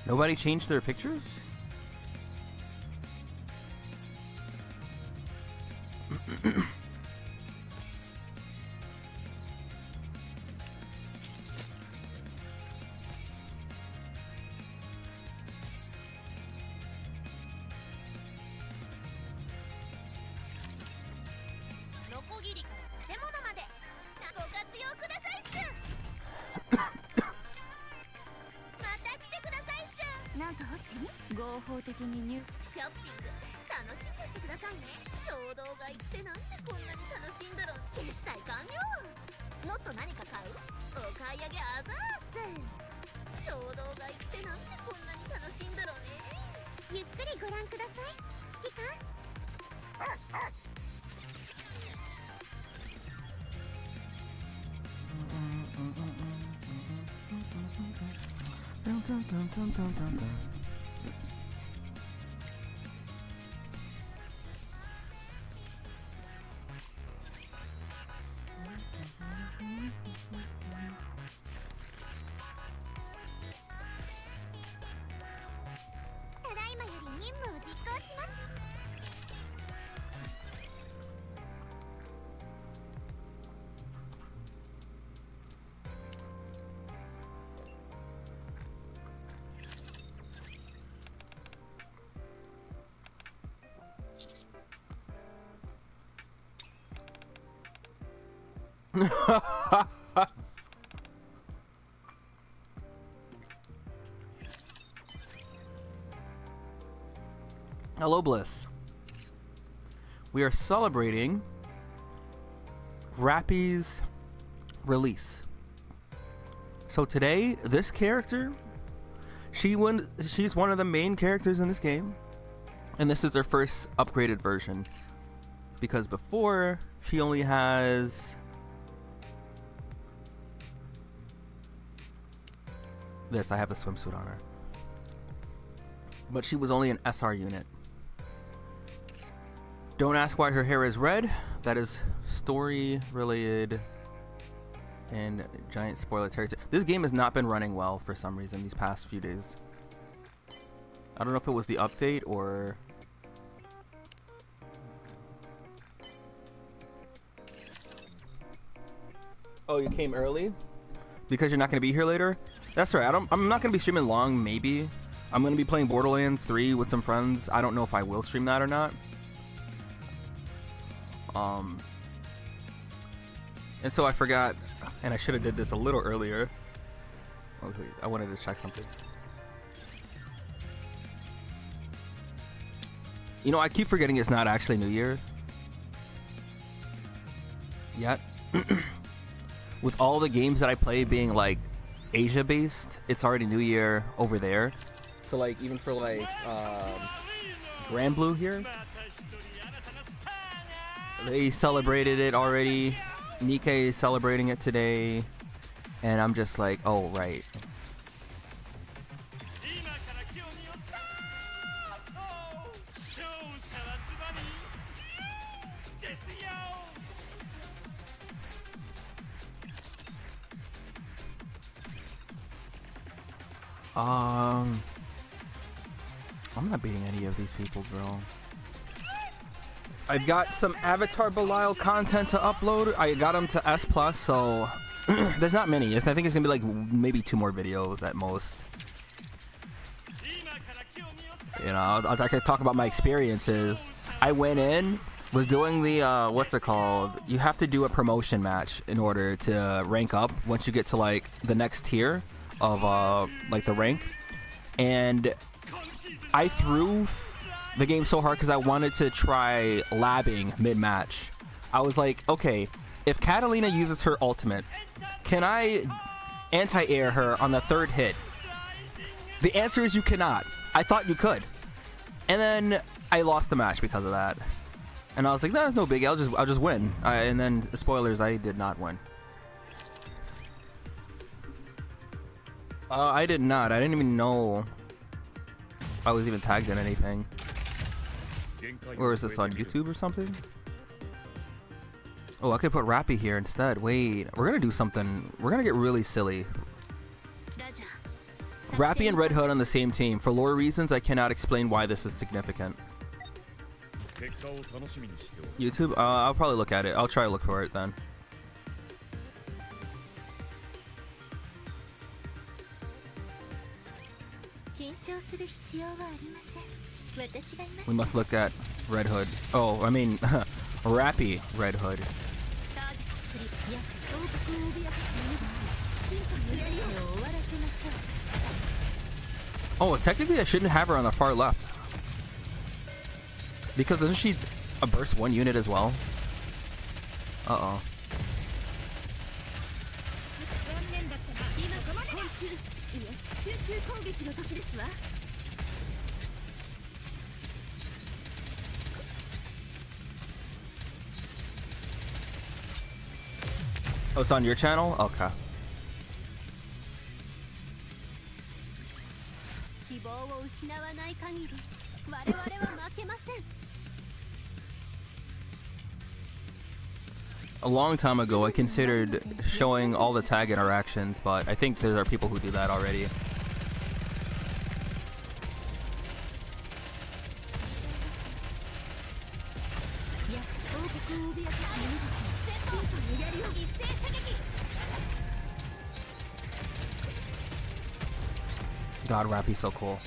Nobody changed their pictures? Hello, Bliss. We are celebrating Rapi's release. So today, this character, she's one of the main characters in this game, and this is her first upgraded version. Because before, she only has this. I have the swimsuit on her, but she was only an SR unit. Don't ask why her hair is red. That is story related and giant spoiler territory. This game has not been running well for some reason these past few days. I don't know if it was the update or oh, you came early because you're not going to be here later. That's right. I'm not going to be streaming long. Maybe I'm going to be playing Borderlands 3 with some friends. I don't know if I will stream that or not. And so I forgot, and I should have did this a little earlier. Okay, I wanted to check something. You know, I keep forgetting it's not actually New Year's yet. With all the games that I play being like Asia based, it's already New Year over there. So like even for like Grand Blue here, they celebrated it already. Nikkei is celebrating it today, and I'm just like, oh right. I'm not beating any of these people, bro. I've got some Avatar Belial content to upload. I got them to S+, so there's not many. I think it's gonna be like maybe 2 more videos at most. You know, I could talk about my experiences. I went in was doing the what's it called? You have to do a promotion match in order to rank up once you get to like the next tier of like the rank. And I threw the game so hard because I wanted to try labbing mid-match. I was like, okay, if Catalina uses her ultimate, can I anti-air her on the third hit? The answer is you cannot. I thought you could. And then I lost the match because of that. And I was like, no, there's no big. I'll just win. And then spoilers, I did not win. I did not. I didn't even know I was even tagged in anything. Or is this on YouTube or something? Oh, I could put Rapi here instead. Wait, we're gonna do something. We're gonna get really silly. Rapi and Red Hood on the same team. For lore reasons, I cannot explain why this is significant. YouTube? I'll probably look at it. I'll try to look for it then. We must look at Red Hood. Oh, I mean, Rapi Red Hood. Oh, technically I shouldn't have her on the far left. Because isn't she a burst 1 unit as well? Uh-oh. Oh, it's on your channel? Okay. A long time ago, I considered showing all the tag interactions, but I think there are people who do that already. God, Rapi's so cool.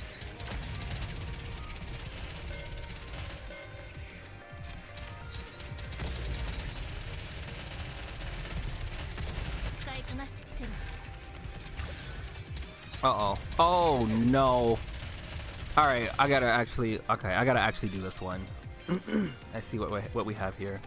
Uh-oh. Oh, no. Alright, I gotta actually... Okay, I gotta actually do this one. I see what we have here.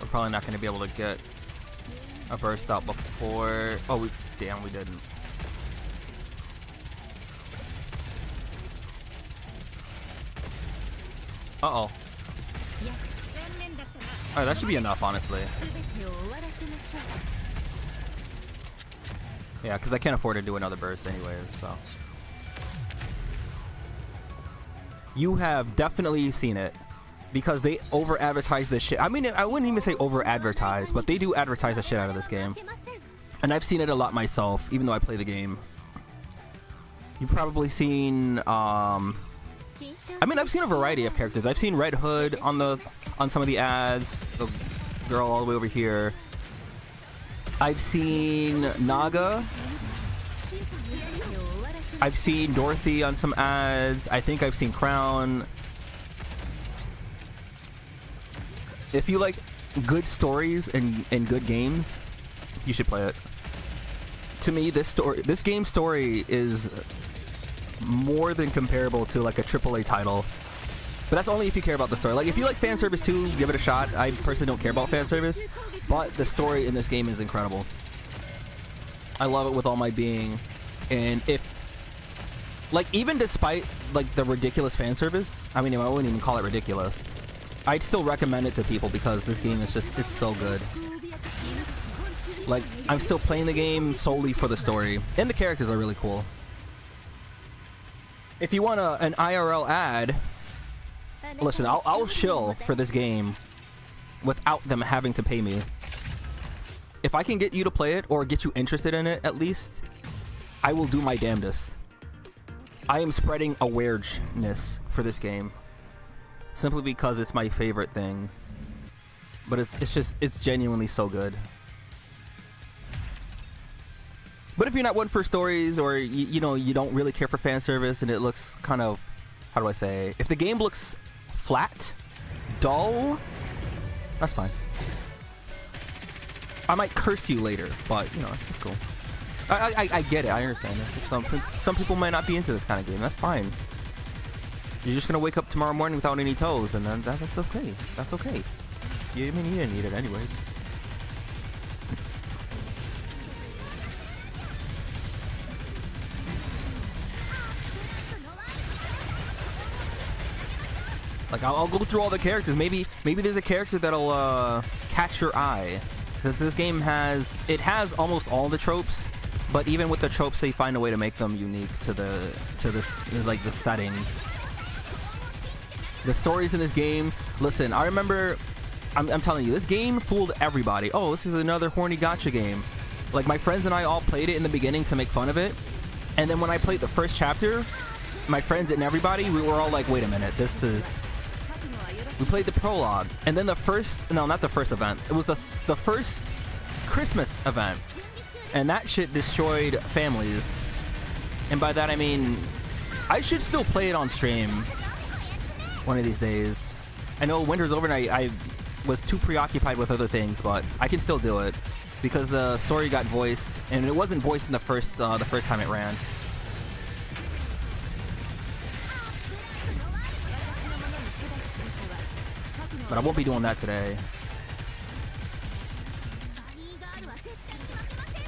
We're probably not going to be able to get a burst out before... Oh, damn, we didn't. Uh-oh. Alright, that should be enough, honestly. Yeah, because I can't afford to do another burst anyways, so... You have definitely seen it. Because they over-advertise this shit. I mean, I wouldn't even say over-advertise, but they do advertise the shit out of this game. And I've seen it a lot myself, even though I play the game. You've probably seen, I mean, I've seen a variety of characters. I've seen Red Hood on some of the ads. The girl all the way over here. I've seen Naga. I've seen Dorothy on some ads. I think I've seen Crown. If you like good stories and good games, you should play it. To me, this game's story is more than comparable to like a AAA title. But that's only if you care about the story. Like, if you like fan service too, give it a shot. I personally don't care about fan service, but the story in this game is incredible. I love it with all my being. And if, like, even despite like the ridiculous fan service, I mean, I wouldn't even call it ridiculous. I'd still recommend it to people because this game is just, it's so good. Like, I'm still playing the game solely for the story. And the characters are really cool. If you want an IRL ad, listen, I'll shill for this game without them having to pay me. If I can get you to play it or get you interested in it, at least, I will do my damnedest. I am spreading awareness for this game simply because it's my favorite thing. But it's genuinely so good. But if you're not one for stories, or you know, you don't really care for fan service, and it looks kind of, how do I say, if the game looks flat, dull, that's fine. I might curse you later, but you know, it's cool. I get it. I understand. Some people might not be into this kind of game. That's fine. You're just gonna wake up tomorrow morning without any toes, and then that's okay. That's okay. I mean, you didn't need it anyways. Like, I'll go through all the characters. Maybe there's a character that'll catch your eye. Because this game has almost all the tropes, but even with the tropes, they find a way to make them unique to this, like, the setting. The stories in this game. Listen, I remember. I'm telling you, this game fooled everybody. Oh, this is another horny gacha game. Like, my friends and I all played it in the beginning to make fun of it, and then when I played the first chapter, my friends and everybody, we were all like, wait a minute, this is. We played the prologue, and then not the first event. It was the first Christmas event, and that shit destroyed families. And by that I mean, I should still play it on stream one of these days. I know winter's over, and I was too preoccupied with other things, but I can still do it because the story got voiced, and it wasn't voiced in the first time it ran. But I won't be doing that today.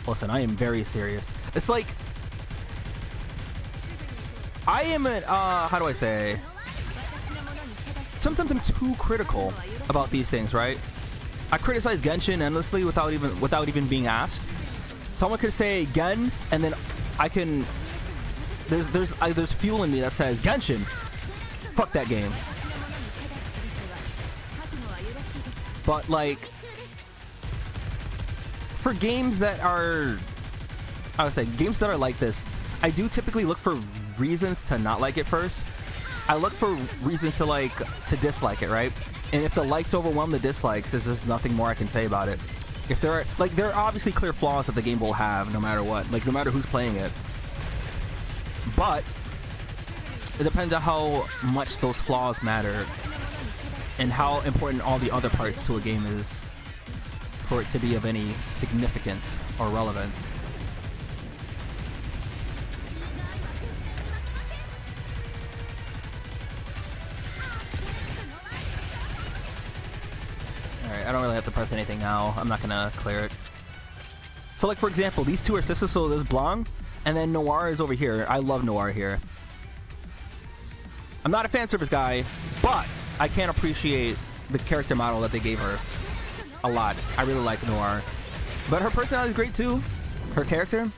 Listen, I am very serious. It's like, I am how do I say? Sometimes I'm too critical about these things, right? I criticize Genshin endlessly without even being asked. Someone could say Gen, and then I can. There's fuel in me that says Genshin. Fuck that game. But like, for games that are, I would say, games that are like this, I do typically look for reasons to not like it first. I look for reasons to dislike it, right? And if the likes overwhelm the dislikes, there's just nothing more I can say about it. If there are obviously clear flaws that the game will have, no matter what, like no matter who's playing it. But it depends on how much those flaws matter, and how important all the other parts to a game is for it to be of any significance or relevance. Alright, I don't really have to press anything now. I'm not gonna clear it. So like, for example, these two are sisters, so there's Blanc, and then Noir is over here. I love Noir here. I'm not a fan service guy, but I can't appreciate the character model that they gave her a lot. I really like Noir. But her personality is great too. Her character,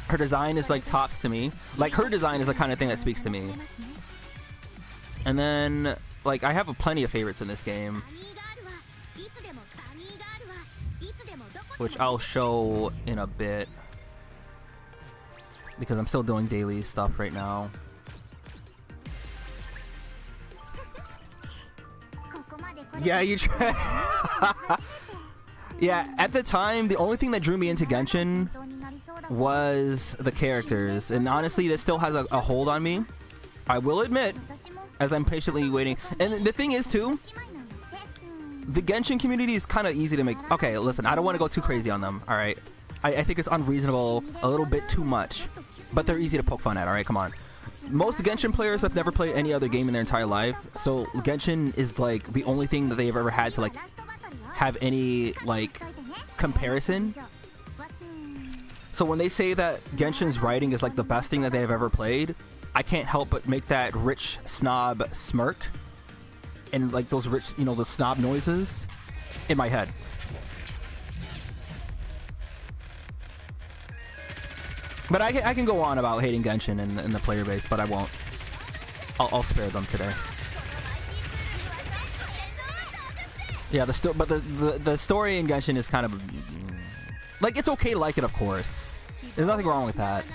her design is like tops to me. Like, her design is the kind of thing that speaks to me. And then, like, I have plenty of favorites in this game, which I'll show in a bit, because I'm still doing daily stuff right now. Yeah, you try. Yeah, at the time, the only thing that drew me into Genshin was the characters, and honestly, this still has a hold on me. I will admit, as I'm patiently waiting. And the thing is, too, the Genshin community is kind of easy to make. Okay, listen, I don't want to go too crazy on them, all right? I think it's unreasonable, a little bit too much, but they're easy to poke fun at, all right? Come on. Most Genshin players have never played any other game in their entire life, so Genshin is like the only thing that they've ever had to like have any like comparison. So when they say that Genshin's writing is like the best thing that they've ever played, I can't help but make that rich snob smirk and like those rich, you know, the snob noises in my head. But I can go on about hating Genshin and the player base, but I won't. I'll spare them today. Yeah, but the story in Genshin is kind of like, it's okay to like it, of course. There's nothing wrong with that.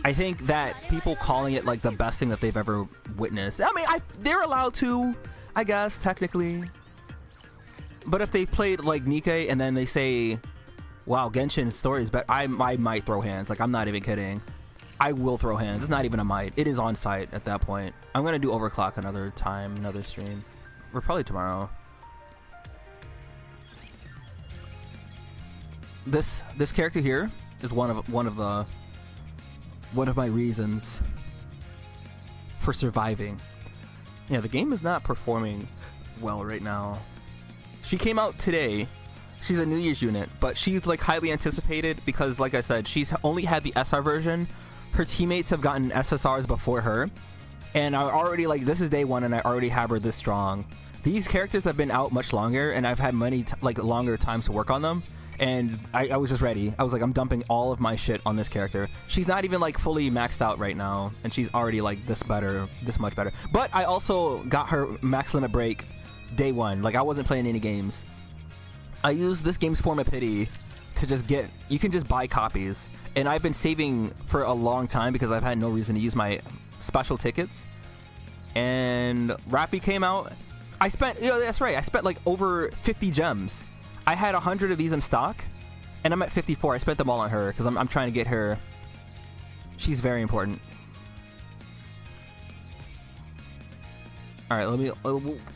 I think that people calling it like the best thing that they've ever witnessed, I mean, they're allowed to, I guess, technically. But if they played like Nikkei and then they say, wow, Genshin's story is better, I might throw hands. Like, I'm not even kidding. I will throw hands. It's not even a might. It is on site at that point. I'm going to do Overclock another time, another stream. Or probably tomorrow. This character here is one of my reasons for surviving. Yeah, the game is not performing well right now. She came out today. She's a New Year's unit, but she's like highly anticipated because, like I said, she's only had the SR version. Her teammates have gotten SSRs before her, and I already, like, this is day one and I already have her this strong. These characters have been out much longer and I've had many longer times to work on them. And I was just ready. I was like, I'm dumping all of my shit on this character. She's not even like fully maxed out right now, and she's already like this much better. But I also got her max limit break day one. Like, I wasn't playing any games. I used this game's Form of Pity to just get, you can just buy copies. And I've been saving for a long time because I've had no reason to use my special tickets. And Rapi came out. I spent, that's right, I spent like over 50 gems. I had 100 of these in stock, and I'm at 54. I spent them all on her because I'm trying to get her. She's very important. All right,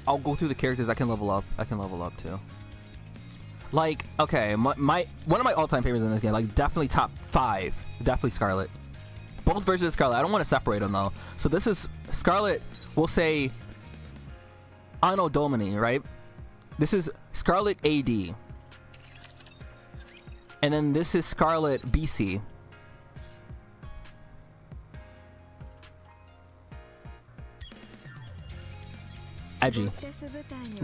I'll go through the characters I can level up. I can level up too. Like, okay, one of my all-time favorites in this game, like definitely top 5, definitely Scarlet. Both versions of Scarlet. I don't want to separate them though. So this is Scarlet. We'll say Anno Domini, right? This is Scarlet AD. And then this is Scarlet BC. Edgy.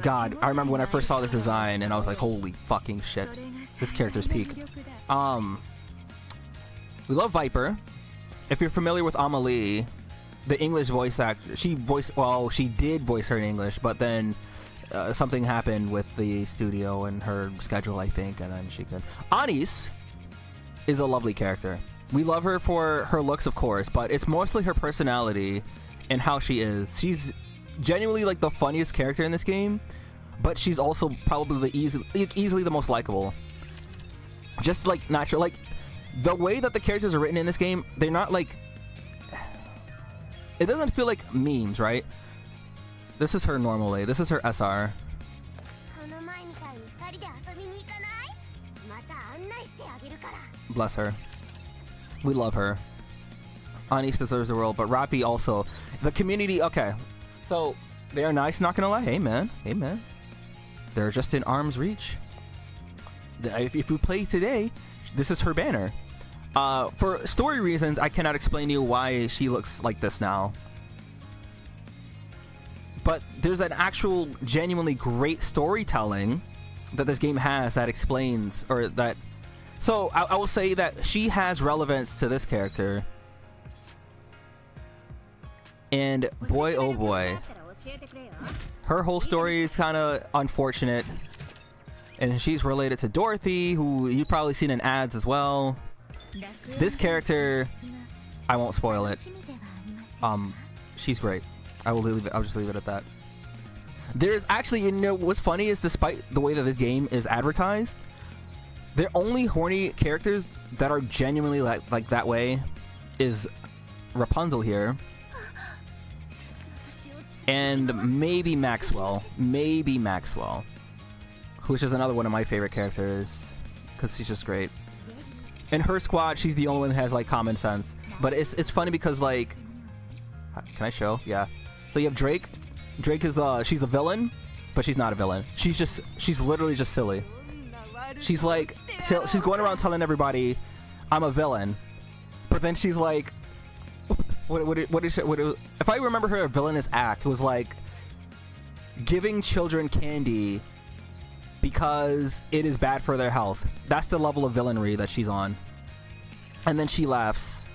God, I remember when I first saw this design and I was like, holy fucking shit. This character's peak. We love Viper. If you're familiar with Amelie, the English voice actor, she did voice her in English, but then something happened with the studio and her schedule, I think, and then she could. Anis is a lovely character. We love her for her looks, of course, but it's mostly her personality and how she is. She's genuinely like the funniest character in this game, but she's also probably easily the most likable. Just like natural, like the way that the characters are written in this game, they're not like, it doesn't feel like memes, right? This is her normally. This is her SR. Bless her. We love her. Anis deserves the world, but Rapi also. The community, okay. So, they are nice, not gonna lie. Hey man, they're just in arm's reach. If we play today, this is her banner. For story reasons, I cannot explain to you why she looks like this now. But there's an actual genuinely great storytelling that this game has that explains, or that. So I will say that she has relevance to this character. And boy, oh boy, her whole story is kind of unfortunate. And she's related to Dorothy, who you've probably seen in ads as well. This character, I won't spoil it. She's great. I'll just leave it at that. There's actually, you know, what's funny is despite the way that this game is advertised, the only horny characters that are genuinely like that way is Rapunzel here. And maybe Maxwell, which is another one of my favorite characters because she's just great. In her squad, she's the only one that has like common sense. But it's funny because, like, can I show? Yeah. So you have Drake. Drake is she's the villain, but she's not a villain. She's literally just silly. She's like, she's going around telling everybody, I'm a villain, but then she's like, if I remember her villainous act was like giving children candy because it is bad for their health. That's the level of villainry that she's on. And then she laughs.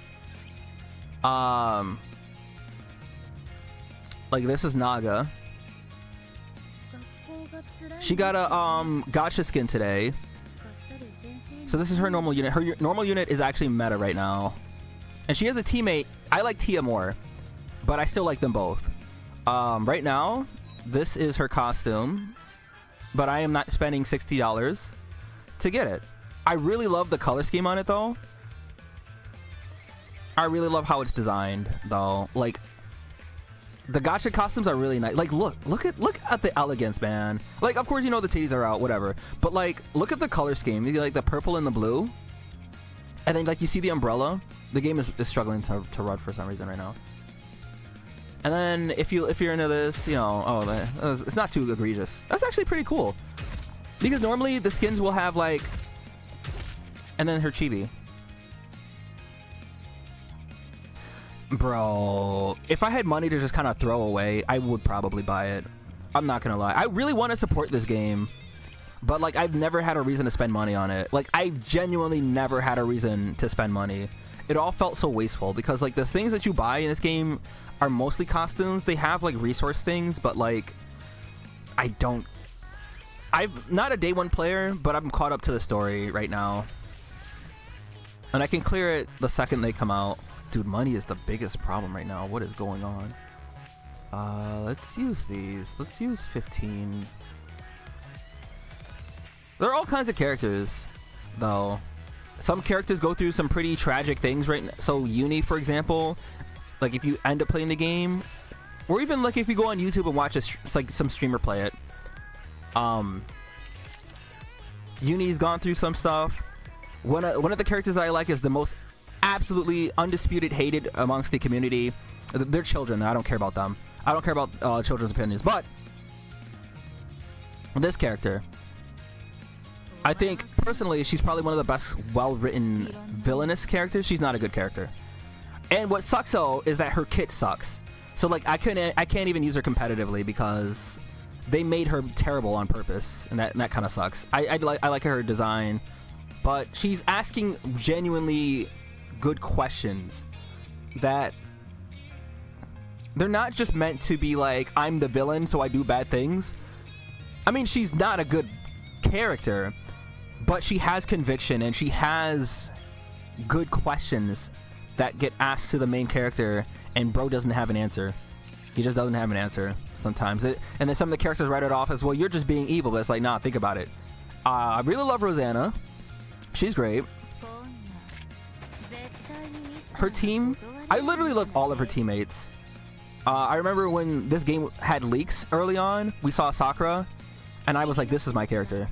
Like, this is Naga. She got a gacha skin today. So this is her normal unit. Her normal unit is actually meta right now. And she has a teammate. I like Tia more, but I still like them both. Right now, this is her costume, but I am not spending $60 to get it. I really love the color scheme on it though. I really love how it's designed though. Like, the gacha costumes are really nice. Like, look at the elegance, man. Like, of course, you know the titties are out, whatever. But like, look at the color scheme. You like the purple and the blue, and then like you see the umbrella. The game is struggling to run for some reason right now. And then if you're into this, you know, oh, it's not too egregious. That's actually pretty cool, because normally the skins will have like, and then her chibi. Bro, if I had money to just kind of throw away, I would probably buy it. I'm not gonna lie. I really want to support this game, but like, I've never had a reason to spend money on it. Like, I genuinely never had a reason to spend money. It all felt so wasteful, because like the things that you buy in this game are mostly costumes. They have like resource things, but like, I'm not a day one player, but I'm caught up to the story right now, and I can clear it the second they come out. Dude, money is the biggest problem right now. What is going on? Let's use these. Let's use 15. There are all kinds of characters, though. Some characters go through some pretty tragic things right now. So Uni, for example, like if you end up playing the game, or even like if you go on YouTube and watch it's like some streamer play it. Uni's gone through some stuff. One of the characters that I like is the most absolutely undisputed hated amongst the community. They're children. I don't care about them. I don't care about children's opinions. But this character, I think personally, she's probably one of the best well-written villainous characters. She's not a good character. And what sucks though is that her kit sucks. So like, I can't even use her competitively because they made her terrible on purpose, and that kind of sucks. I like her design, but she's asking genuinely good questions that they're not just meant to be like, I'm the villain so I do bad things. I mean, she's not a good character, but she has conviction and she has good questions that get asked to the main character, and bro doesn't have an answer. He just doesn't have an answer sometimes. And then some of the characters write it off as, well, you're just being evil, but it's like, nah, think about it. I really love Rosanna. She's great. Her team, I literally love all of her teammates. I remember when this game had leaks early on, we saw Sakura, and I was like, this is my character.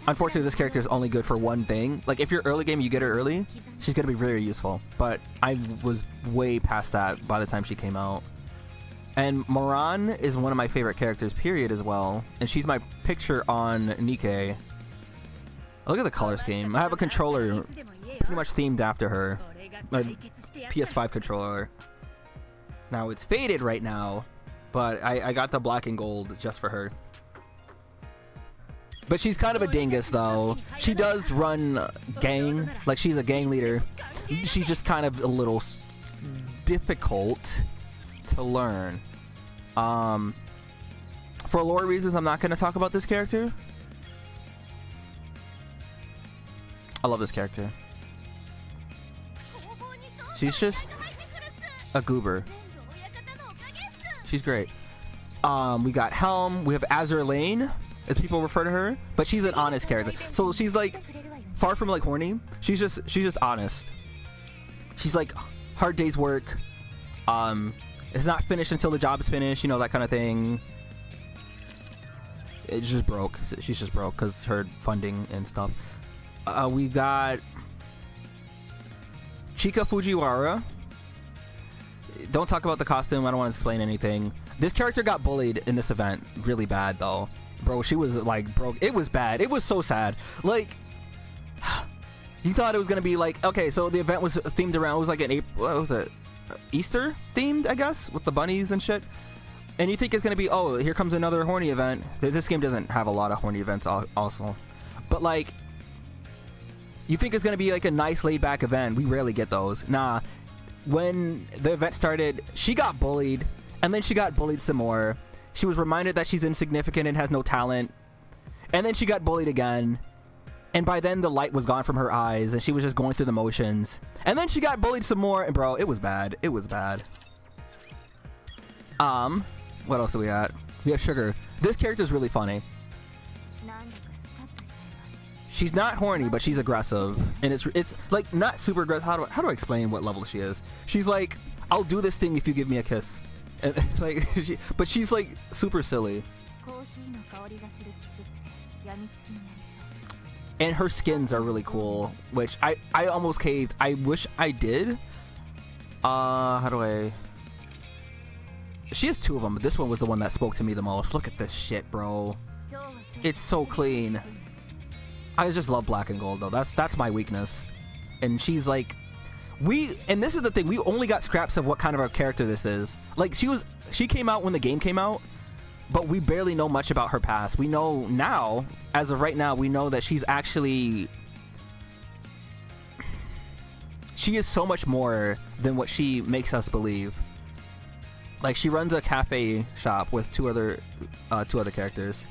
Unfortunately, this character is only good for one thing. Like, if you're early game, you get her early, she's going to be very useful. But I was way past that by the time she came out. And Moran is one of my favorite characters, period, as well. And she's my picture on Nikkei. Look at the color scheme. I have a controller pretty much themed after her. My PS5 controller. Now it's faded right now, but I got the black and gold just for her. But she's kind of a dingus though. She does run gang, like she's a gang leader. She's just kind of a little difficult to learn. For lore reasons, I'm not going to talk about this character. I love this character. She's just a goober. She's great. We got Helm. We have Azur Lane, as people refer to her, but she's an honest character. So she's like far from like horny. She's just honest. She's like, hard day's work. It's not finished until the job's finished. You know, that kind of thing. It's just broke. She's just broke because her funding and stuff. We got Chika Fujiwara. Don't talk about the costume. I don't want to explain anything. This character got bullied in this event really bad though. Bro, she was like broke. It was bad. It was so sad. Like, you thought it was gonna be like, okay, so the event was themed around, it was like an April, what was it, Easter themed, I guess, with the bunnies and shit. And you think it's gonna be, oh, here comes another horny event. This game doesn't have a lot of horny events also, but like, you think it's gonna be like a nice laid back event. We rarely get those. Nah. When the event started, she got bullied, and then she got bullied some more. She was reminded that she's insignificant and has no talent. And then she got bullied again. And by then the light was gone from her eyes and she was just going through the motions. And then she got bullied some more, and bro, it was bad. It was bad. What else do we got? We have Sugar. This character is really funny. She's not horny, but she's aggressive, and it's like not super aggressive. How do I explain what level she is? She's like, I'll do this thing if you give me a kiss, and like, but she's like super silly. And her skins are really cool, which I almost caved. I wish I did. How do I? She has two of them, but this one was the one that spoke to me the most. Look at this shit, bro. It's so clean. I just love black and gold though. That's my weakness. And she's like, and this is the thing, we only got scraps of what kind of a character this is. Like she came out when the game came out, but we barely know much about her past. We know now, as of right now, we know that she's actually, she is so much more than what she makes us believe. Like, she runs a cafe shop with two other characters.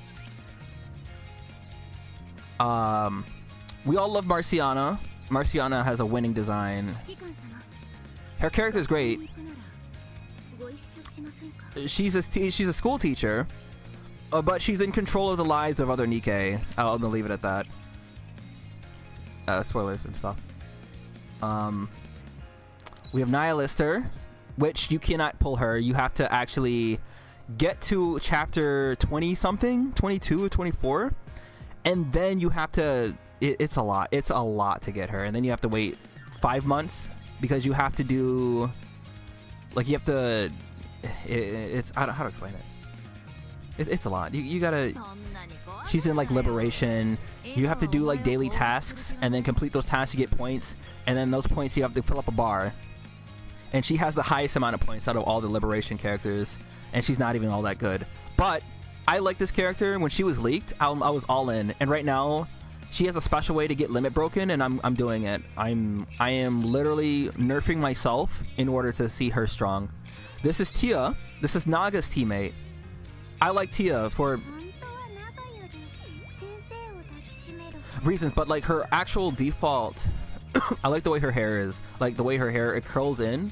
We all love Marciana. Marciana has a winning design. Her character is great. She's a school teacher, but she's in control of the lives of other Nikkei. I'm gonna leave it at that. Spoilers and stuff. We have Nihilister, which you cannot pull her. You have to actually get to chapter 20 something, 22 or 24. And then you have to, it's a lot to get her. And then you have to wait 5 months because you have to do, like, you have to, I don't know how to explain it. It's a lot. You gotta, she's in like liberation. You have to do like daily tasks and then complete those tasks, you get points. And then those points you have to fill up a bar. And she has the highest amount of points out of all the liberation characters. And she's not even all that good. But I like this character. When she was leaked, I was all in. And right now, she has a special way to get limit broken, and I'm doing it. I am literally nerfing myself in order to see her strong. This is Tia. This is Naga's teammate. I like Tia for reasons, but like her actual default, I like the way her hair is. Like the way her hair, it curls in.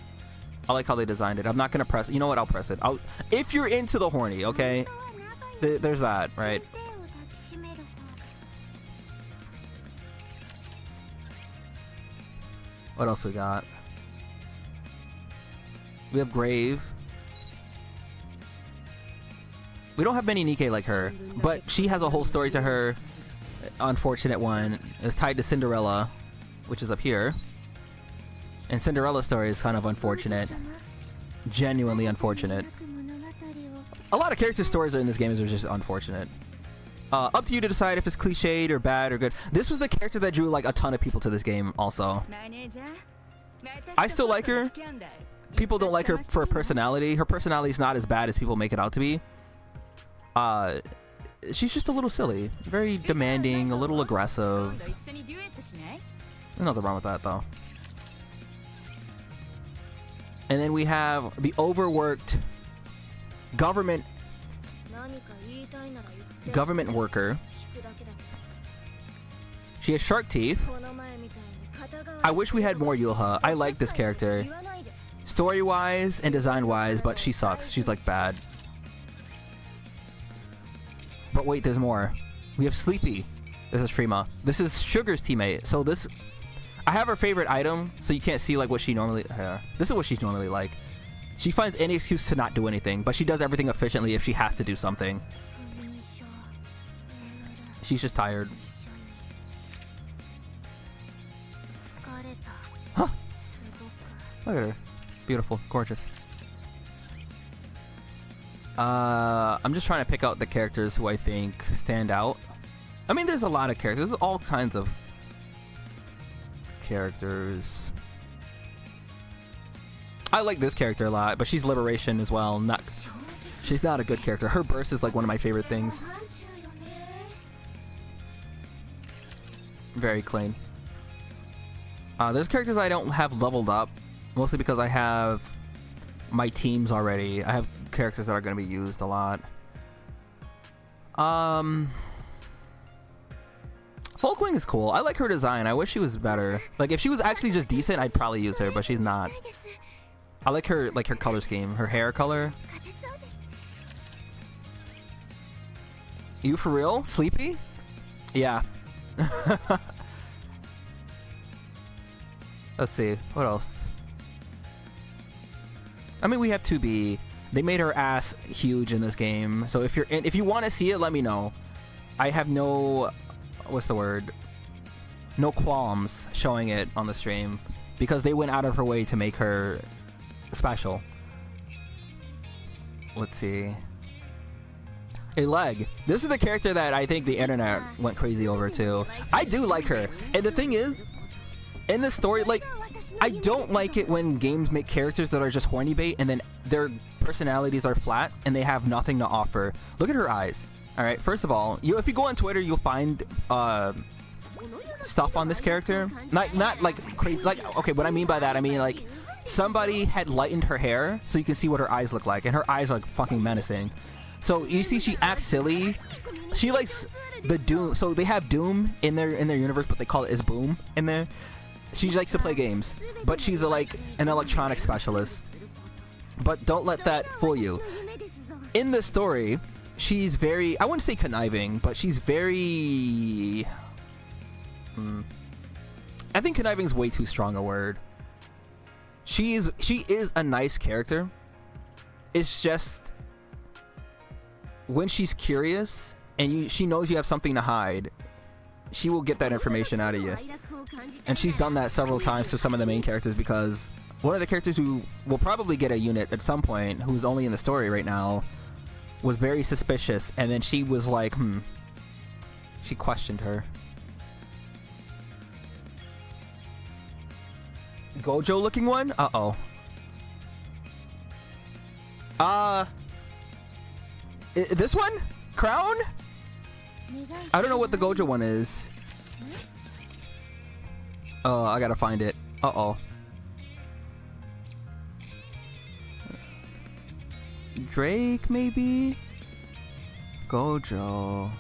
I like how they designed it. I'm not gonna press it. You know what? I'll press it. If you're into the horny, okay? There's that, right? What else we got? We have Grave. We don't have many Nikkei like her, but she has a whole story to her. Unfortunate one. It's tied to Cinderella, which is up here. And Cinderella's story is kind of unfortunate. Genuinely unfortunate. A lot of character stories in this game are just unfortunate. Up to you to decide if it's cliched or bad or good. This was the character that drew like a ton of people to this game also. I still like her. People don't like her for her personality. Her personality is not as bad as people make it out to be. She's just a little silly. Very demanding, a little aggressive. There's nothing wrong with that though. And then we have the overworked government worker. She has shark teeth. I wish we had more Yulha. I like this character story wise and design wise, but she sucks. She's like bad. But wait, there's more. We have Sleepy. This is Frima. This is Sugar's teammate. So this, I have her favorite item, so you can't see like what she normally, this is what she's normally like. She finds any excuse to not do anything, but she does everything efficiently if she has to do something. She's just tired. Huh. Look at her. Beautiful. Gorgeous. I'm just trying to pick out the characters who I think stand out. I mean, there's a lot of characters. There's all kinds of characters. I like this character a lot, but she's liberation as well. She's not a good character. Her burst is like one of my favorite things. Very clean. There's characters I don't have leveled up, mostly because I have my teams already. I have characters that are going to be used a lot. Folkwing is cool. I like her design. I wish she was better. Like, if she was actually just decent, I'd probably use her, but she's not. I like her color scheme, her hair color. You for real? Sleepy? Yeah. Let's see. What else? I mean, we have 2B. They made her ass huge in this game. So if you want to see it, let me know. I have no, what's the word? No qualms showing it on the stream because they went out of her way to make her special. Let's see. A leg. This is the character that I think the internet went crazy over too. I do like her. And the thing is, in the story, like, I don't like it when games make characters that are just horny bait and then their personalities are flat and they have nothing to offer. Look at her eyes. All right, first of all, if you go on Twitter, you'll find stuff on this character. Not like crazy. Like, okay, what I mean by that, I mean like somebody had lightened her hair so you can see what her eyes look like, and her eyes are like fucking menacing. So you see, she acts silly. She likes the Doom. So they have Doom in their universe, but they call it is Boom in there. She likes to play games, but she's like an electronic specialist. But don't let that fool you. In the story, she's very, I wouldn't say conniving, but she's very... I think conniving is way too strong a word. She is a nice character. It's just when she's curious and she knows you have something to hide, she will get that information out of you. And she's done that several times to some of the main characters, because one of the characters who will probably get a unit at some point, who's only in the story right now, was very suspicious, and then she was like, she questioned her. Gojo looking one? Uh-oh. This one? Crown? I don't know what the Gojo one is. Oh, I gotta find it. Uh-oh. Drake, maybe? Gojo.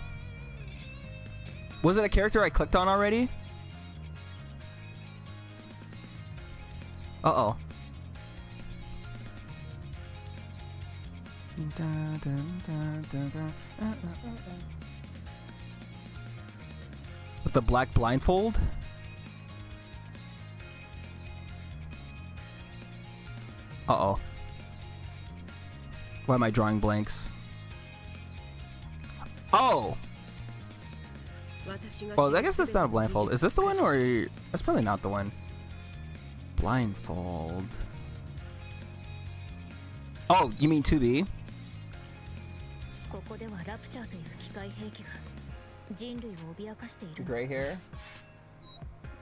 Was it a character I clicked on already? Uh-oh. With the black blindfold? Uh-oh. Why am I drawing blanks? Oh! Well, I guess that's not a blindfold. Is this the one, or... That's probably not the one. Blindfold. Oh, you mean 2B? Gray hair?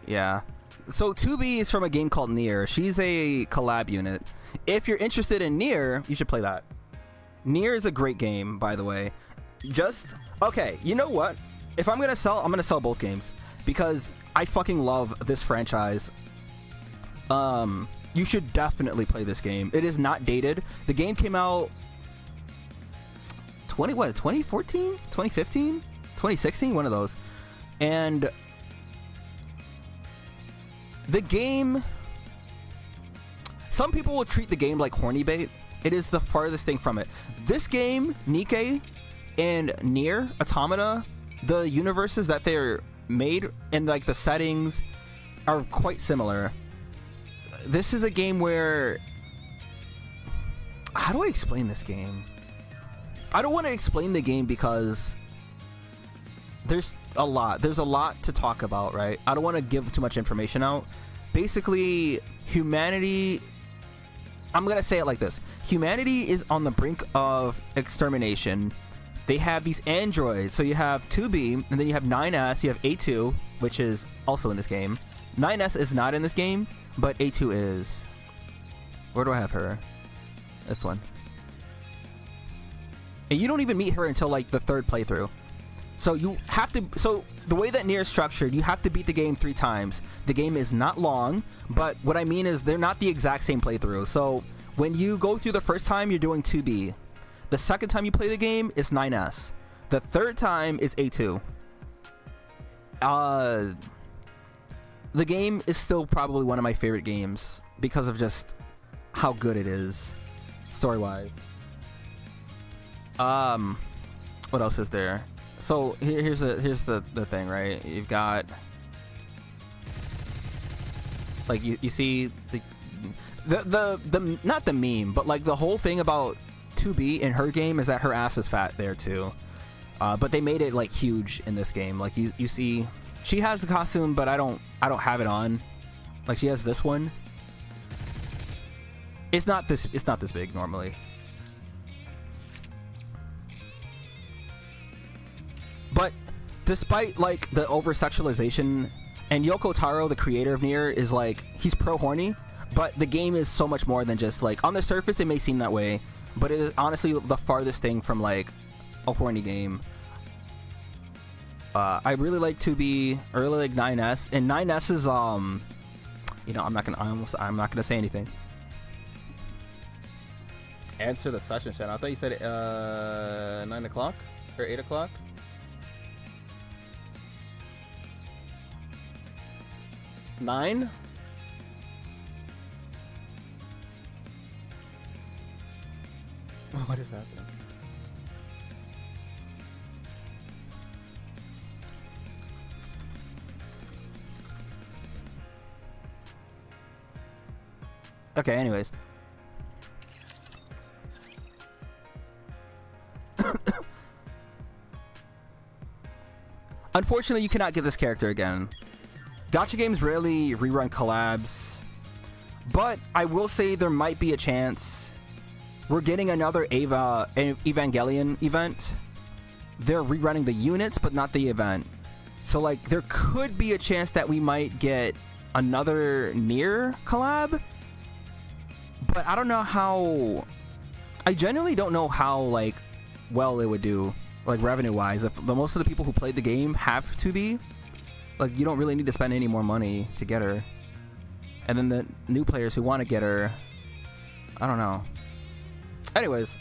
Yeah. So 2B is from a game called Nier. She's a collab unit. If you're interested in Nier, you should play that. Nier is a great game, by the way. Okay, you know what? If I'm gonna sell both games, because I fucking love this franchise. You should definitely play this game. It is not dated. The game came out 2014? 2015? 2016? One of those. And the game, some people will treat the game like horny bait. It is the farthest thing from it. This game, Nikke and Nier Automata, the universes that they're made and like the settings are quite similar. This is a game where, how do I explain this game? I don't want to explain the game because there's a lot to talk about, right? I don't want to give too much information out. Basically, humanity, I'm gonna say it like this: humanity is on the brink of extermination. They have these androids. So you have 2B, and then you have 9S, you have A2, which is also in this game. 9S is not in this game, but A2 is. Where do I have her? This one. And you don't even meet her until like the third playthrough. So you have to, so the way that Nier is structured, you have to beat the game 3 times. The game is not long, but what I mean is they're not the exact same playthrough. So when you go through the first time, you're doing 2B. The second time you play the game is 9S. The third time is A2. The game is still probably one of my favorite games because of just how good it is, story-wise. What else is there? So here's the thing, right? You've got like you see the not the meme, but like the whole thing about 2B in her game is that her ass is fat there too. But they made it like huge in this game. Like you see, she has the costume, but I don't have it on. Like she has this one. It's not this big normally. But despite like the over sexualization, and Yoko Taro, the creator of Nier, is like he's pro horny, but the game is so much more than just like on the surface it may seem that way, but it is honestly the farthest thing from like a horny game. I really like 2B, I really like 9S, and 9S is you know, I'm not gonna say anything. Answer the session chat. I thought you said 9 o'clock or 8 o'clock. Nine? What is happening? Okay, anyways. Unfortunately, you cannot get this character again. Gacha games rarely rerun collabs, but I will say there might be a chance. We're getting another Evangelion event. They're rerunning the units, but not the event. So, like, there could be a chance that we might get another Nier collab, but I don't know how. I genuinely don't know how, like, well it would do, like, revenue-wise. If most of the people who played the game have to be. Like, you don't really need to spend any more money to get her. And then the new players who want to get her, I don't know. Anyways.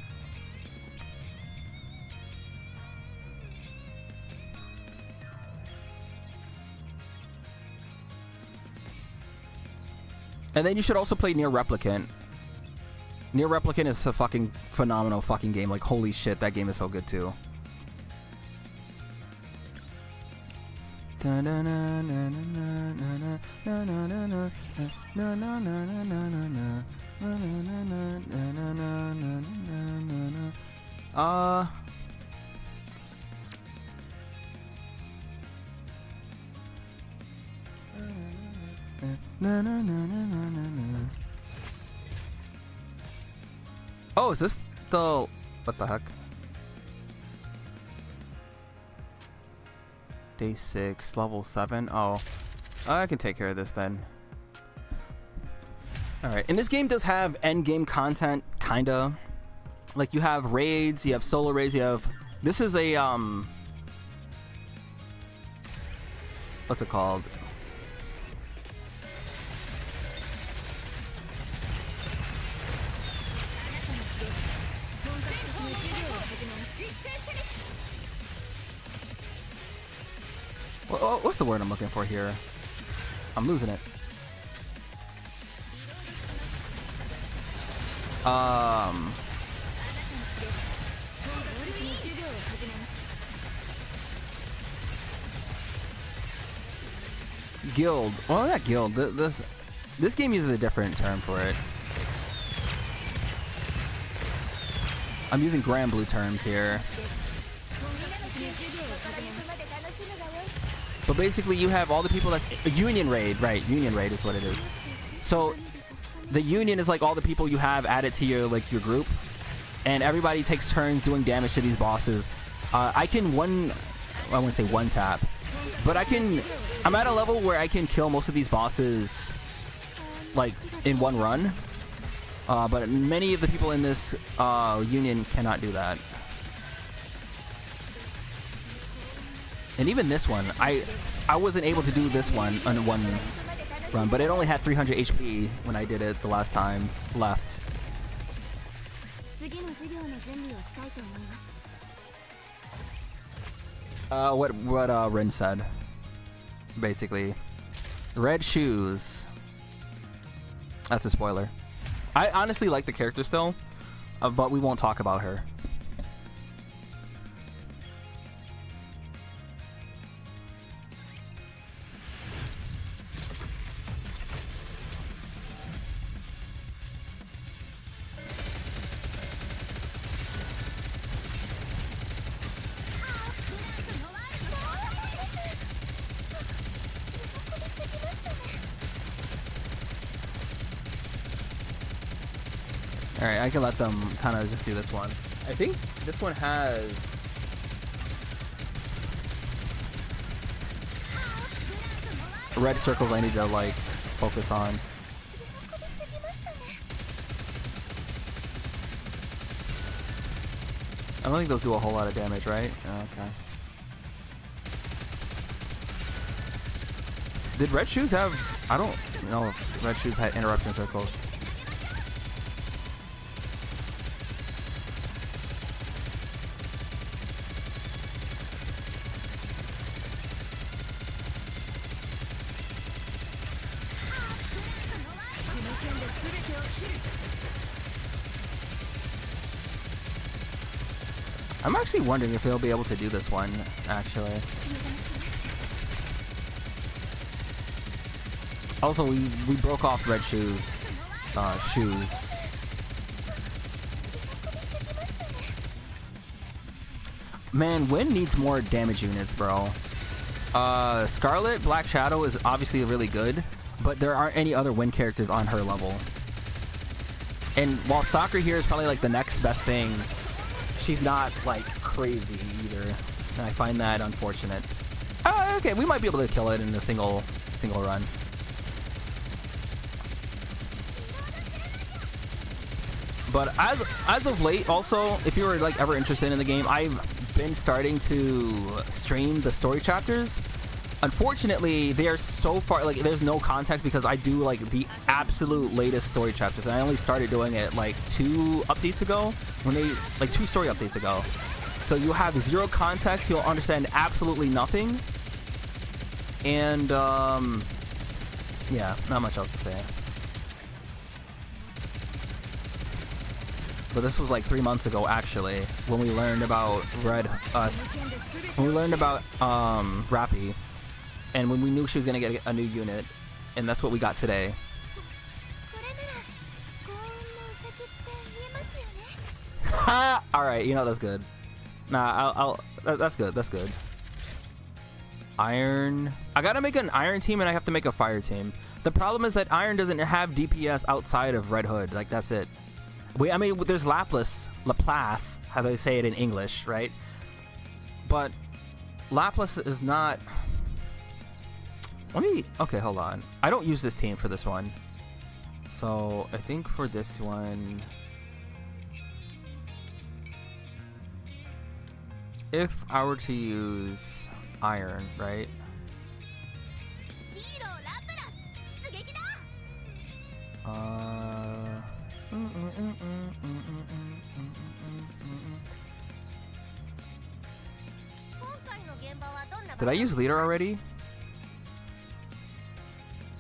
And then you should also play Nier Replicant. Nier Replicant is a fucking phenomenal fucking game. Like, holy shit, that game is so good too. Oh, is this the... What the heck? Day 6, level 7. Oh, I can take care of this then. Alright, and this game does have end game content, kinda. Like, you have raids, you have solo raids, you have... This is a, what's it called? What's the word I'm looking for here? I'm losing it. Guild. Well, not guild. This game uses a different term for it. I'm using Grand Blue terms here. But basically, you have all the people that... Union Raid, right. Union Raid is what it is. So, the Union is like all the people you have added to your, like, your group. And everybody takes turns doing damage to these bosses. I can well, I wouldn't say one tap. But I'm at a level where I can kill most of these bosses, like, in one run. But many of the people in this Union cannot do that. And even this one, I wasn't able to do this one on one run, but it only had 300 HP when I did it the last time left. What Rin said, basically. Red shoes. That's a spoiler. I honestly like the character still, but we won't talk about her. Alright, I can let them kind of just do this one. I think this one has... red circles I need to, like, focus on. I don't think they'll do a whole lot of damage, right? Okay. Did red shoes have... I don't know if red shoes had interruption circles. I'm actually wondering if they'll be able to do this one, actually. Also, we broke off red shoes. Man, Win needs more damage units, bro. Scarlet Black Shadow is obviously really good, but there aren't any other Win characters on her level. And while Sakura here is probably like the next best thing, she's not like crazy either. And I find that unfortunate. Okay, we might be able to kill it in a single run. But as of late, also, if you were like ever interested in the game, I've been starting to stream the story chapters. Unfortunately, they are so far, like, there's no context because I do like the absolute latest story chapters, and I only started doing it like 2 updates ago, like 2 story updates ago. So you have zero context, you'll understand absolutely nothing, and yeah, not much else to say. But this was like 3 months ago, actually, when we learned about Rapi. And when we knew she was going to get a new unit. And that's what we got today. Ha! Alright, you know, that's good. Nah, that's good, that's good. Iron. I gotta make an Iron team and I have to make a Fire team. The problem is that Iron doesn't have DPS outside of Red Hood. Like, that's it. I mean, there's Laplace, how they say it in English, right? But Laplace is not... Okay, hold on. I don't use this team for this one. So, I think for this one... if I were to use Iron, right? Did I use leader already?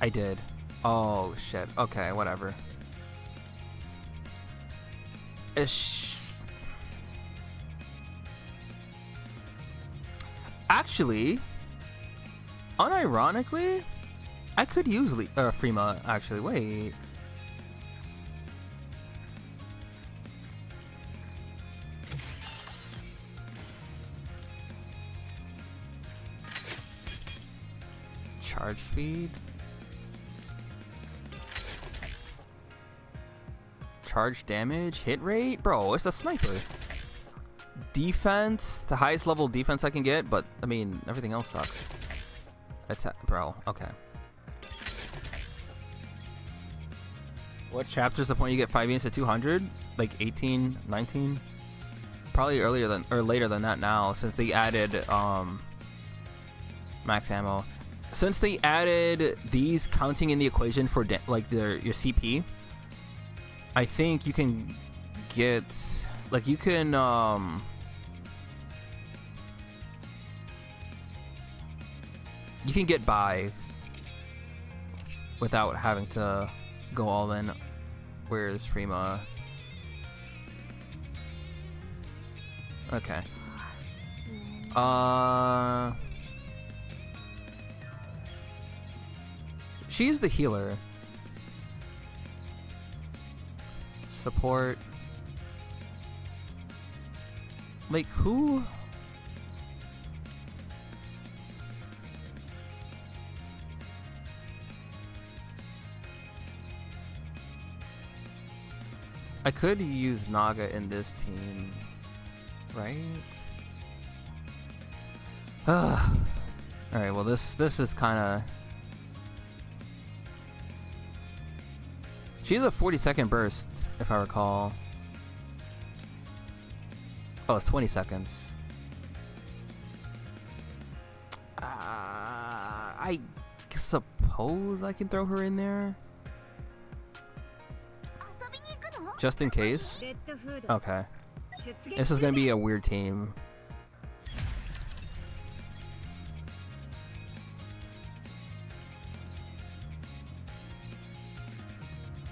I did. Oh shit. Okay, whatever. Actually, unironically, I could use Freema. Actually, wait. Charge speed. Charge damage, hit rate, bro. It's a sniper. Defense, the highest level defense I can get, but I mean everything else sucks. Attack, bro. Okay. What chapter's the point you get 5 units to 200? Like 18, 19? Probably earlier than or later than that now, since they added max ammo. Since they added these counting in the equation for like your CP. I think you can get, like, you can You can get by without having to go all in. Where's Frima? Okay. She's the healer. Support. Like, who? I could use Naga in this team, right? Alright, well this is kinda... She's a 40-second burst, if I recall. Oh, it's 20 seconds. I suppose I can throw her in there. Just in case. Okay. This is gonna be a weird team.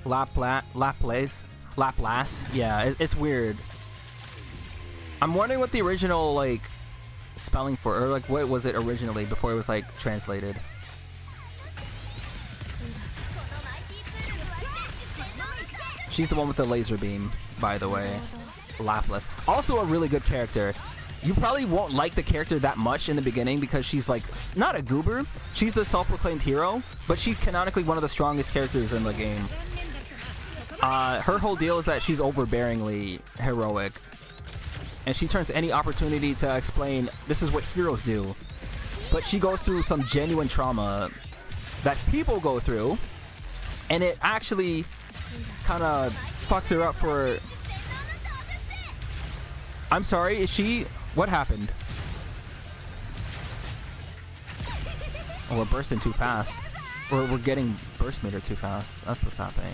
Laplace? Yeah, it's weird. I'm wondering what the original, like, spelling for, or like what was it originally before it was like translated. She's the one with the laser beam, by the way. Laplace. Also a really good character. You probably won't like the character that much in the beginning because she's like, not a goober. She's the self-proclaimed hero, but she's canonically one of the strongest characters in the game. Her whole deal is that she's overbearingly heroic. And she turns any opportunity to explain, this is what heroes do. But she goes through some genuine trauma that people go through. And it actually kind of fucked her up for... I'm sorry, is she... What happened? Oh, we're bursting too fast. We're getting burst meter too fast. That's what's happening.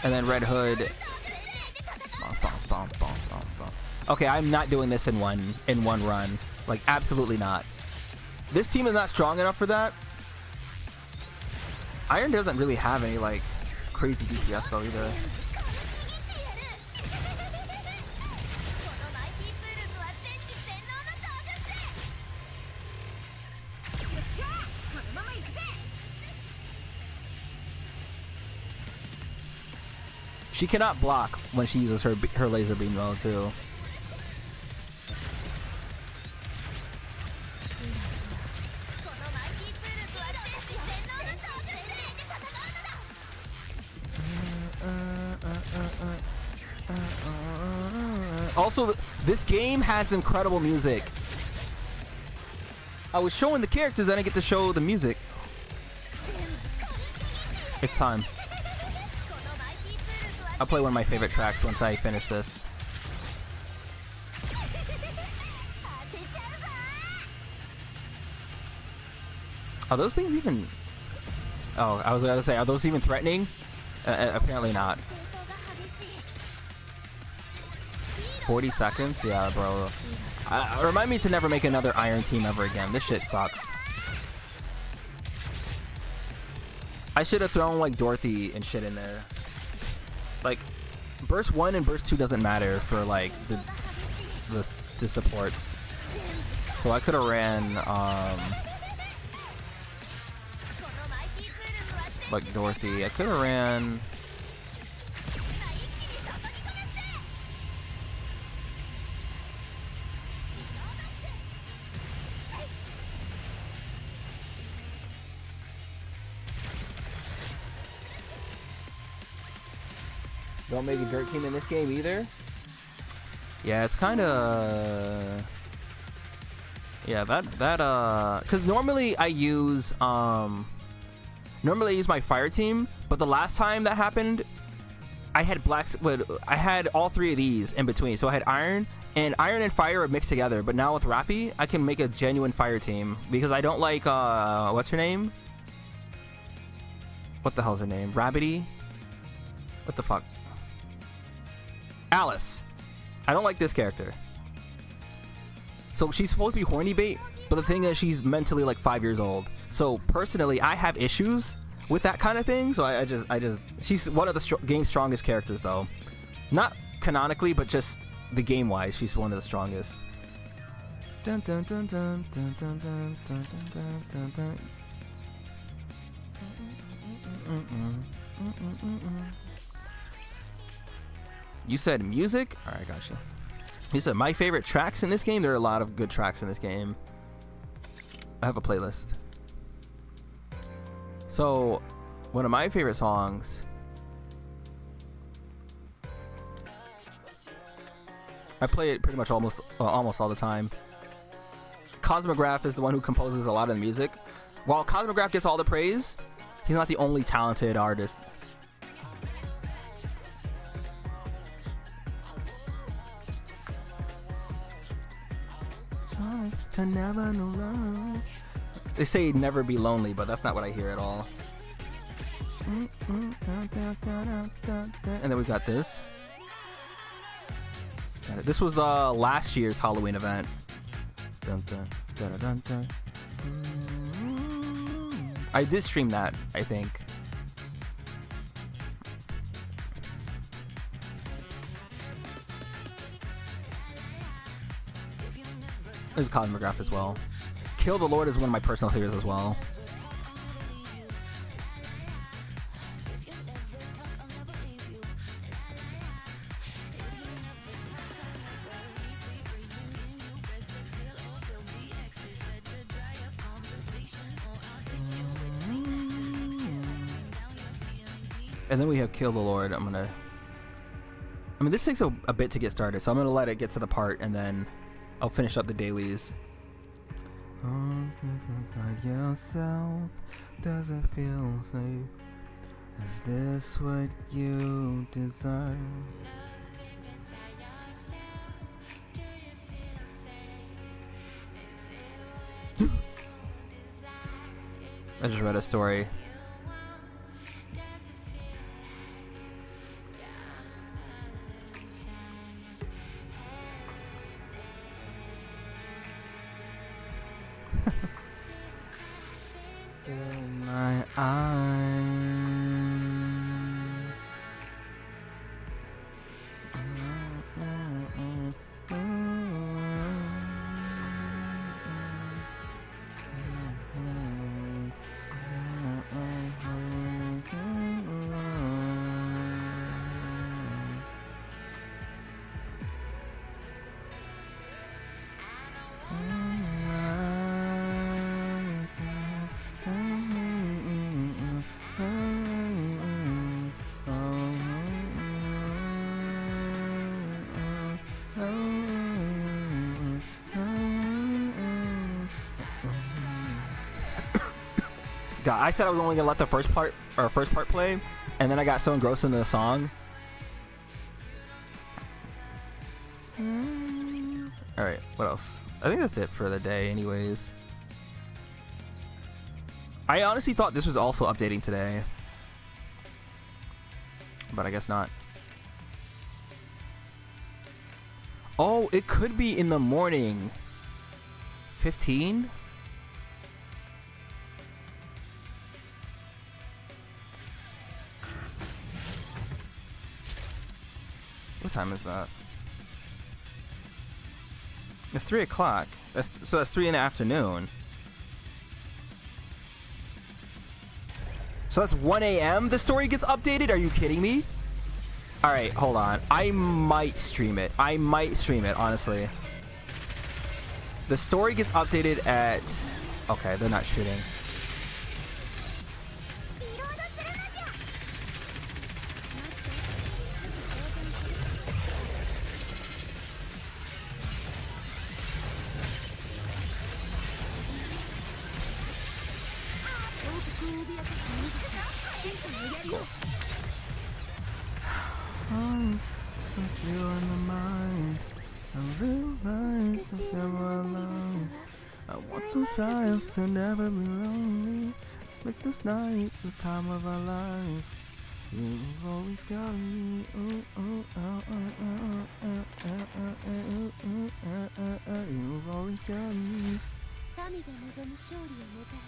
And then Red Hood. Okay, I'm not doing this in one run. Like, absolutely not. This team is not strong enough for that. Iron doesn't really have any, like, crazy DPS though either. She cannot block when she uses her laser beam though too. Also, this game has incredible music. I was showing the characters, I didn't get to show the music. It's time. I'll play one of my favorite tracks once I finish this. Are those things even... Oh, I was gonna say, are those even threatening? Apparently not. 40 seconds? Yeah, bro. Remind me to never make another Iron team ever again. This shit sucks. I should have thrown, like, Dorothy and shit in there. Like, burst 1 and burst 2 doesn't matter for, like, the supports. So I could have ran, like, Dorothy. I could have ran... Don't make a dirt team in this game either. Yeah, it's kind of... Yeah, because normally I use my fire team, but the last time that happened, I had I had all three of these in between. So I had iron and fire are mixed together. But now with Rapi, I can make a genuine fire team because I don't like what's her name? What the hell's her name? Rabbity. What the fuck? Alice. I don't like this character. So she's supposed to be horny bait, but the thing is she's mentally like 5 years old. So personally, I have issues with that kind of thing. So I just she's one of the game's strongest characters though. Not canonically, but just the game wise, she's one of the strongest. Dun, dun, dun, dun, dun, dun, dun, dun, dun, dun, dun. You said music? Alright, gotcha. You said my favorite tracks in this game? There are a lot of good tracks in this game. I have a playlist. So, one of my favorite songs... I play it pretty much almost all the time. Cosmograph is the one who composes a lot of the music. While Cosmograph gets all the praise, he's not the only talented artist. To never know love. They say never be lonely, but that's not what I hear at all. And then we got this. This was last year's Halloween event. Dun, dun, dun, dun, dun. I did stream that, I think. There's Cosmograph as well. Kill the Lord is one of my personal favorites as well. And then we have Kill the Lord. I mean, this takes a bit to get started, so I'm gonna let it get to the part, and then I'll finish up the dailies. Yourself, does it feel safe? Is this what you desire? I just read a story. My eyes. God, I said I was only gonna let the first part play, and then I got so engrossed into the song. All right, what else? I think that's it for the day, anyways. I honestly thought this was also updating today, but I guess not. Oh, it could be in the morning. 15? What time is that? It's 3 o'clock. So that's 3 in the afternoon. So that's 1 a.m. The story gets updated? Are you kidding me? Alright, hold on. I might stream it. Honestly. The story gets updated at... Okay, they're not shooting. To never be lonely. Let's make this night the time of our lives. You've always got me. You've always got me. 神が望む勝利をもたらす。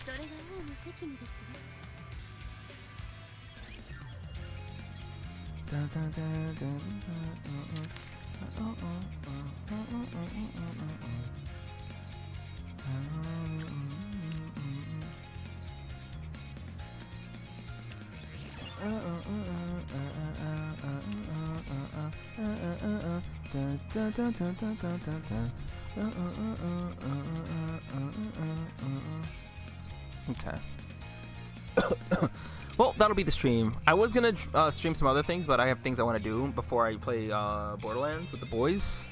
それが王の責務ですよ。Okay. Well, that'll be the stream. I was gonna stream some other things, but I have things I want to do before I play Borderlands with the boys.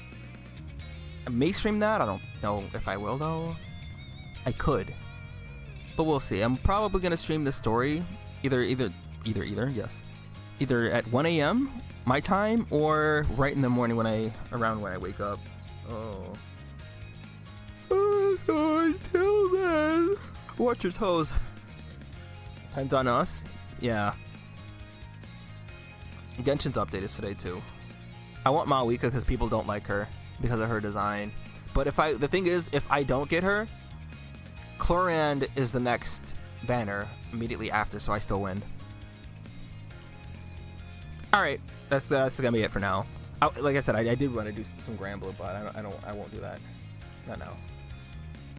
I may stream that. I don't know if I will though. I could, but we'll see. I'm probably gonna stream the story either yes, either at 1 a.m. my time or right in the morning around when I wake up. Oh, sorry, tell man. Watch your toes. Depends on us. Yeah. Genshin's update is today too. I want Maoika because people don't like her because of her design. But the thing is, if I don't get her, Chlorand is the next banner immediately after, so I still win. All right, that's gonna be it for now. Like I said, I did want to do some Granblue, but I won't do that. Not now.